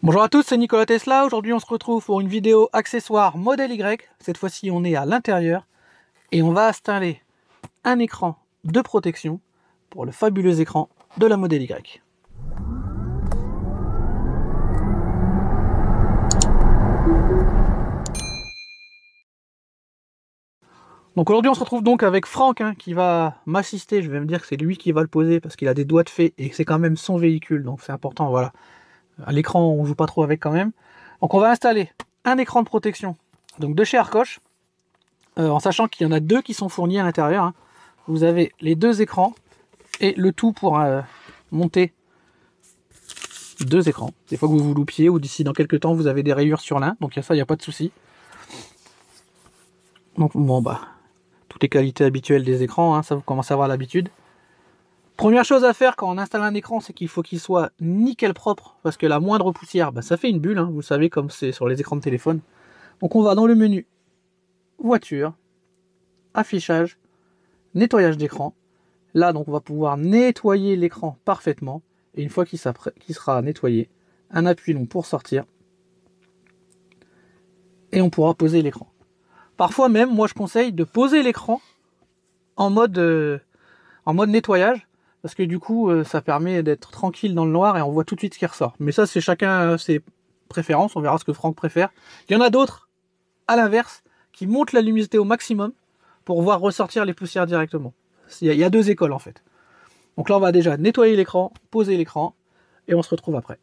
Bonjour à tous, c'est Nicolas Tesla. Aujourd'hui on se retrouve pour une vidéo accessoire modèle Y. Cette fois-ci on est à l'intérieur et on va installer un écran de protection pour le fabuleux écran de la modèle Y. Donc aujourd'hui on se retrouve donc avec Franck qui va m'assister. Je vais me dire que c'est lui qui va le poser parce qu'il a des doigts de fée et que c'est quand même son véhicule, donc c'est important. Voilà, à l'écran on joue pas trop avec quand même. Donc on va installer un écran de protection donc de chez Arcoche, en sachant qu'il y en a deux qui sont fournis à l'intérieur. Vous avez les deux écrans et le tout pour monter deux écrans. Des fois que vous vous loupiez ou d'ici dans quelques temps vous avez des rayures sur l'un, donc ça il n'y a pas de souci. Donc bon bah toutes les qualités habituelles des écrans, ça vous commencez à avoir l'habitude. Première chose à faire quand on installe un écran, c'est qu'il faut qu'il soit nickel propre, parce que la moindre poussière, ça fait une bulle, vous savez comme c'est sur les écrans de téléphone. Donc on va dans le menu voiture, affichage, nettoyage d'écran. Là donc on va pouvoir nettoyer l'écran parfaitement, et une fois qu'il sera nettoyé, un appui long pour sortir, et on pourra poser l'écran. Parfois même, moi je conseille de poser l'écran en mode nettoyage, parce que du coup ça permet d'être tranquille dans le noir et on voit tout de suite ce qui ressort. Mais ça c'est chacun ses préférences, on verra ce que Franck préfère. Il y en a d'autres, à l'inverse, qui montent la luminosité au maximum pour voir ressortir les poussières directement. Il y a deux écoles en fait. Donc là on va déjà nettoyer l'écran, poser l'écran, et on se retrouve après.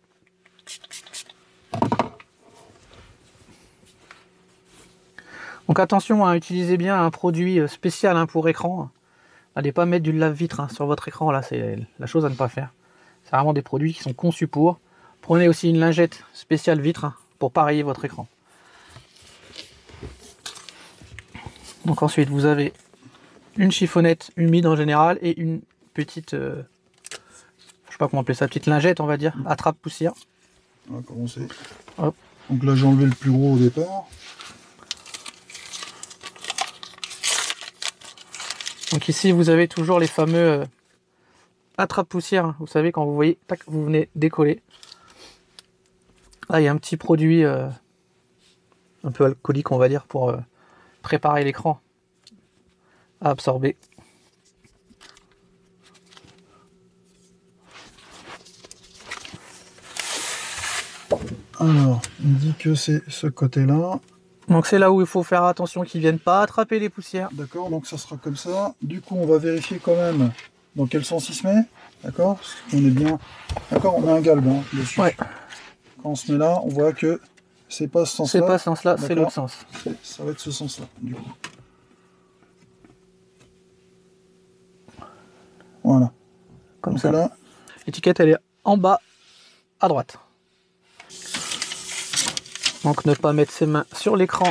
Donc attention à utiliser bien un produit spécial pour écran. N'allez pas mettre du lave-vitre sur votre écran, là c'est la chose à ne pas faire. C'est vraiment des produits qui sont conçus pour. Prenez aussi une lingette spéciale vitre pour pareiller votre écran. Donc ensuite vous avez une chiffonnette humide en général et une petite, je sais pas comment appeler ça, petite lingette on va dire, attrape poussière. On va commencer. Hop. Donc là j'ai enlevé le plus gros au départ. Donc ici vous avez toujours les fameux attrape-poussière, vous savez quand vous voyez, tac, vous venez décoller. Là il y a un petit produit un peu alcoolique on va dire pour préparer l'écran à absorber. Alors, il dit que c'est ce côté-là. Donc c'est là où il faut faire attention qu'ils ne viennent pas attraper les poussières. D'accord, donc ça sera comme ça. Du coup, on va vérifier quand même dans quel sens il se met. D'accord, on est bien. D'accord, on met un galbe dessus. Ouais. Quand on se met là, on voit que c'est pas ce sens-là. C'est pas ce sens-là, c'est l'autre sens. Ça va être ce sens-là, du coup. Voilà. Comme donc ça. Là, l'étiquette elle est en bas à droite. Donc ne pas mettre ses mains sur l'écran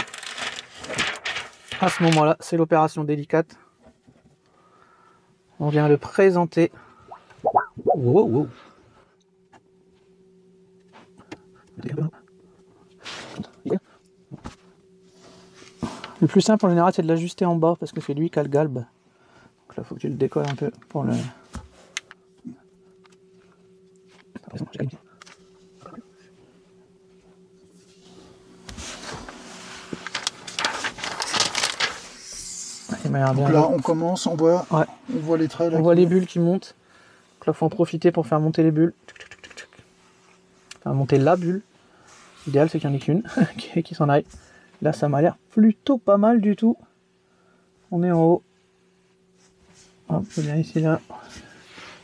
à ce moment-là, c'est l'opération délicate. On vient le présenter. Wow, wow. Le plus simple en général c'est de l'ajuster en bas parce que c'est lui qui a le galbe. Donc là il faut que tu le décolles un peu pour le... donc là on commence, on voit les traits. Là, on voit les bulles qui montent. Donc là il faut en profiter pour faire monter les bulles. Faire monter la bulle. L'idéal c'est qu'il n'y en ait qu'une qui s'en aille. Là ça m'a l'air plutôt pas mal du tout. On est en haut. Hop, je viens ici là.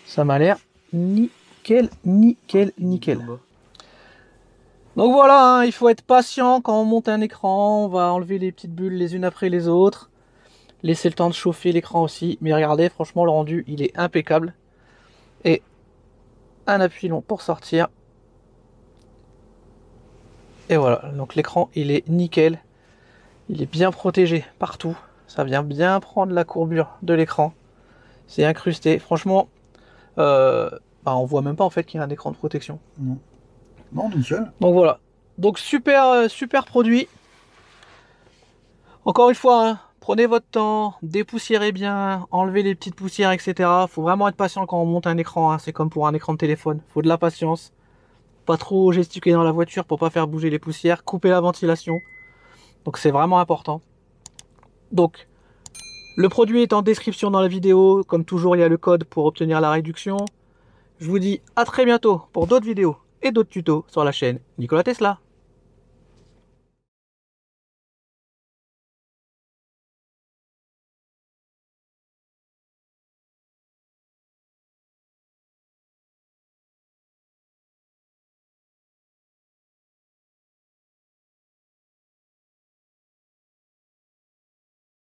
Ça m'a l'air nickel, nickel, nickel. Donc voilà, il faut être patient quand on monte un écran. On va enlever les petites bulles les unes après les autres. Laisser le temps de chauffer l'écran aussi. Mais regardez, franchement le rendu il est impeccable. Et un appui long pour sortir. Et voilà, donc l'écran il est nickel. Il est bien protégé partout. Ça vient bien prendre la courbure de l'écran. C'est incrusté. Franchement, on voit même pas en fait qu'il y a un écran de protection. Non, nickel. Donc voilà. Donc super, super produit. Encore une fois, prenez votre temps, dépoussiérez bien, enlevez les petites poussières, etc. Faut vraiment être patient quand on monte un écran. C'est comme pour un écran de téléphone. Faut de la patience. pas trop gesticuler dans la voiture, pour pas faire bouger les poussières, couper la ventilation. Donc c'est vraiment important. Donc le produit est en description dans la vidéo. Comme toujours, il y a le code pour obtenir la réduction. Je vous dis à très bientôt pour d'autres vidéos et d'autres tutos sur la chaîne Nikola Tesla.